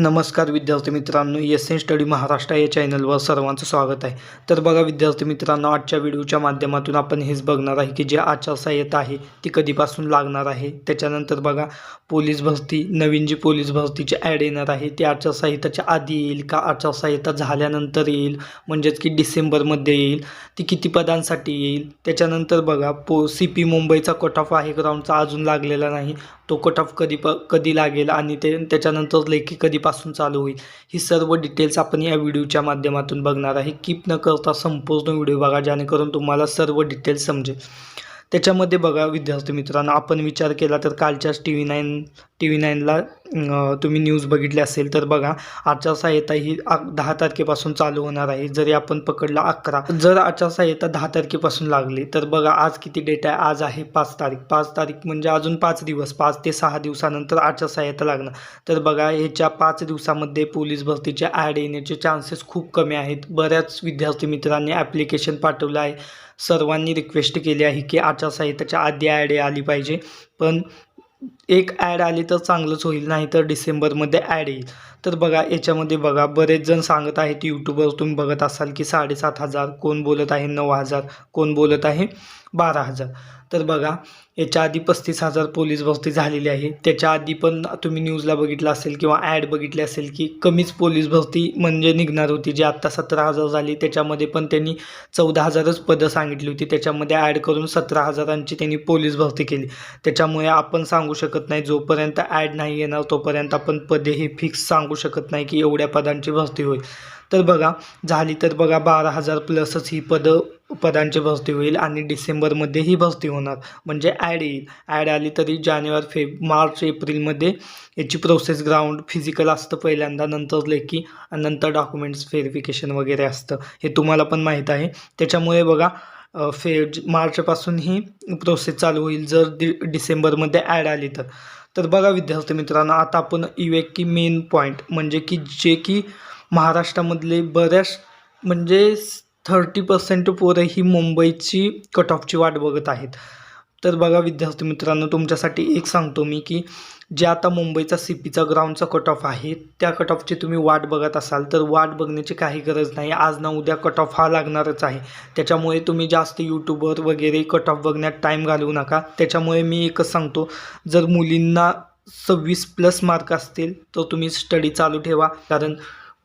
नमस्कार विद्यार्थी मित्रांनो, एस एन स्टडी महाराष्ट्र या चॅनलवर सर्वांचं स्वागत आहे. तर बघा विद्यार्थी मित्रांनो, आजच्या व्हिडिओच्या माध्यमातून आपण हेच बघणार आहे की जे आचारसंहिता आहे ती कधीपासून लागणार आहे. त्याच्यानंतर बघा पोलीस भरती, नवीन जी पोलीस भरतीची ॲड येणार आहे ती आचारसंहिताच्या आधी येईल का आचारसंहिता झाल्यानंतर येईल, म्हणजेच की डिसेंबरमध्ये येईल, ती किती पदांसाठी येईल. त्याच्यानंतर बघा CP मुंबईचा कट ऑफ आहे ग्राउंडचा अजून लागलेला नाही, तो कट ऑफ कधी लागेल आणि त्याच्यानंतर लेखी कधीपासून चालू होईल, ही सर्व डिटेल्स आपण या व्हिडिओच्या माध्यमातून बघणार आहे. कीप न करता संपूर्ण व्हिडिओ बघा जेणेकरून तुम्हाला सर्व डिटेल्स समजेल. त्याच्यामध्ये बघा विद्यार्थी मित्रांनो, आपण विचार केला तर कालच्याच TV9ला तुम्ही न्यूज बघितली असेल तर बघा आचारसंहिता ही 10 तारखेपासून चालू होणार आहे. जरी आपण पकडला 11, जर आचारसंहिता 10 तारखेपासून लागली तर बघा आज किती डेट आहे, आज आहे 5 तारीख. 5 तारीख म्हणजे अजून 5 दिवस, 5 ते 6 दिवसानंतर आचारसंहिता लागणार. तर बघा ह्याच्या 5 दिवसामध्ये पोलीस भरतीचे ॲड येण्याचे चान्सेस खूप कमी आहेत. बऱ्याच विद्यार्थी मित्रांनी ॲप्लिकेशन पाठवलं आहे, सर्वांनी रिक्वेस्ट केली आहे की आचारसंहिताच्या आधी ॲड आली पाहिजे. पण एक ॲड आली तर चांगलंच होईल, नाही तर डिसेंबरमध्ये ॲड येईल. तर बघा याच्यामध्ये बघा बरेच जण सांगत आहेत, यूट्यूबवर तुम्ही बघत असाल की 7,500, कोण बोलत आहे 9,000, कोण बोलत आहे 12,000. तर बघा याच्या आधी 35,000 पोलीस भरती झालेली आहे. त्याच्या आधी पण तुम्ही न्यूजला बघितलं असेल किंवा ॲड बघितली असेल की कमीच पोलीस भरती म्हणजे निघणार होती, जी आत्ता 17,000 झाली. त्याच्यामध्ये पण त्यांनी 14,000च पदं सांगितली होती, त्याच्यामध्ये ॲड करून 17,000ची त्यांनी पोलीस भरती केली. त्याच्यामुळे आपण सांगू शकत नाही, जोपर्यंत ॲड नाही येणार तोपर्यंत आपण पदे हे फिक्स सांगू शकत नाही की एवढ्या पदांची भरती होईल. तर बघा झाली तर बघा 12,000 प्लसच ही पदांची भरती होईल आणि डिसेंबरमध्ये ही भरती होणार, म्हणजे ॲड येईल. ॲड आली तरी जानेवारी, मार्च, एप्रिलमध्ये याची प्रोसेस, ग्राउंड फिजिकल असतं पहिल्यांदा, नंतर लेखी आणि नंतर डॉक्युमेंट्स व्हेरिफिकेशन वगैरे असतं, हे तुम्हाला पण माहीत आहे. त्याच्यामुळे बघा मार्चपासून ही प्रोसेस चालू होईल जर डिसेंबरमध्ये ॲड आली तर. तर बघा विद्यार्थी मित्रांनो, आता आपण येऊया की मेन पॉईंट, म्हणजे की जे की महाराष्ट्रामधले बऱ्याच म्हणजे 30% पोरं ही मुंबईची कट ऑफची वाट बघत आहेत. तर बघा विद्यार्थी मित्रांनो, तुमच्यासाठी एक सांगतो मी की जे आता मुंबईचा CPचा ग्राउंडचा कट ऑफ आहे त्या कट ऑफची तुम्ही वाट बघत असाल तर वाट बघण्याची काही गरज नाही. आज ना उद्या कट ऑफ हा लागणारच आहे. त्याच्यामुळे तुम्ही जास्त यूट्यूबवर वगैरे कट ऑफ बघण्यात टाईम घालवू नका. त्याच्यामुळे मी एकच सांगतो, जर मुलींना 26+ मार्क असतील तर तुम्ही स्टडी चालू ठेवा, कारण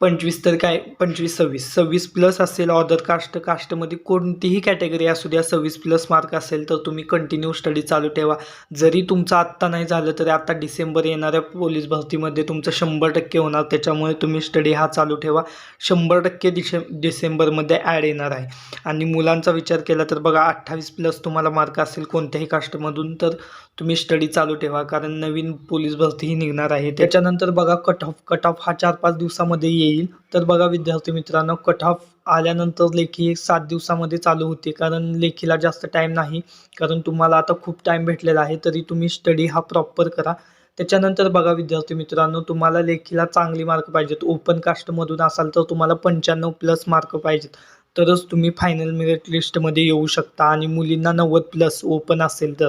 25 तर काय 25, 26+ असेल, अदर कास्टमध्ये कोणतीही कॅटेगरी असू द्या, 26+ मार्क असेल तर तुम्ही कंटिन्यू स्टडी चालू ठेवा. जरी तुमचं आत्ता नाही झालं तरी आता डिसेंबर येणाऱ्या पोलीस भरतीमध्ये तुमचं 100% होणार. त्याच्यामुळे तुम्ही स्टडी हा चालू ठेवा. 100% डिसेंबरमध्ये ॲड येणार आहे. आणि मुलांचा विचार केला तर बघा 28+ तुम्हाला मार्क असेल कोणत्याही कास्टमधून तर तुम्ही स्टडी चालू ठेवा, कारण नवीन पोलीस भरतीही निघणार आहे. त्याच्यानंतर बघा कट ऑफ हा 4-5 दिवसामध्ये येईल. तर बघा विद्यार्थी मित्रांनो, कट ऑफ आल्यानंतर लेखी 7 दिवसामध्ये चालू होते, कारण लेखीला जास्त टाईम नाही, कारण तुम्हाला आता खूप टाईम भेटलेला आहे. तरी तुम्ही स्टडी हा प्रॉपर करा. त्याच्यानंतर बघा विद्यार्थी मित्रांनो, तुम्हाला लेखीला चांगली मार्क पाहिजेत. ओपन कास्टमधून असाल तर तुम्हाला 95+ मार्क पाहिजेत, तरच तुम्ही फायनल मेरिट लिस्टमध्ये येऊ शकता. आणि मुलींना 90+ ओपन असेल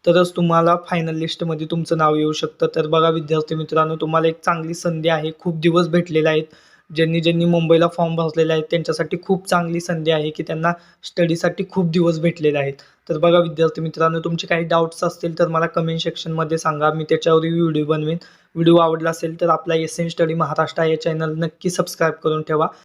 तरच तुम्हाला फायनल लिस्टमध्ये तुमचं नाव येऊ शकतं. तर बघा विद्यार्थी मित्रांनो, तुम्हाला एक चांगली संधी आहे. खूप दिवस भेटलेले आहेत. ज्यांनी मुंबईला फॉर्म भरलेले आहेत त्यांच्यासाठी खूप चांगली संधी आहे की त्यांना स्टडीसाठी खूप दिवस भेटलेले आहेत. तर बघा विद्यार्थी मित्रांनो, तुमचे काही डाऊट्स असतील तर मला कमेंट सेक्शनमध्ये सांगा, मी त्याच्यावर व्हिडिओ बनवेन. व्हिडिओ आवडला असेल तर आपला SN स्टडी महाराष्ट्र या चॅनल नक्की सबस्क्राईब करून ठेवा.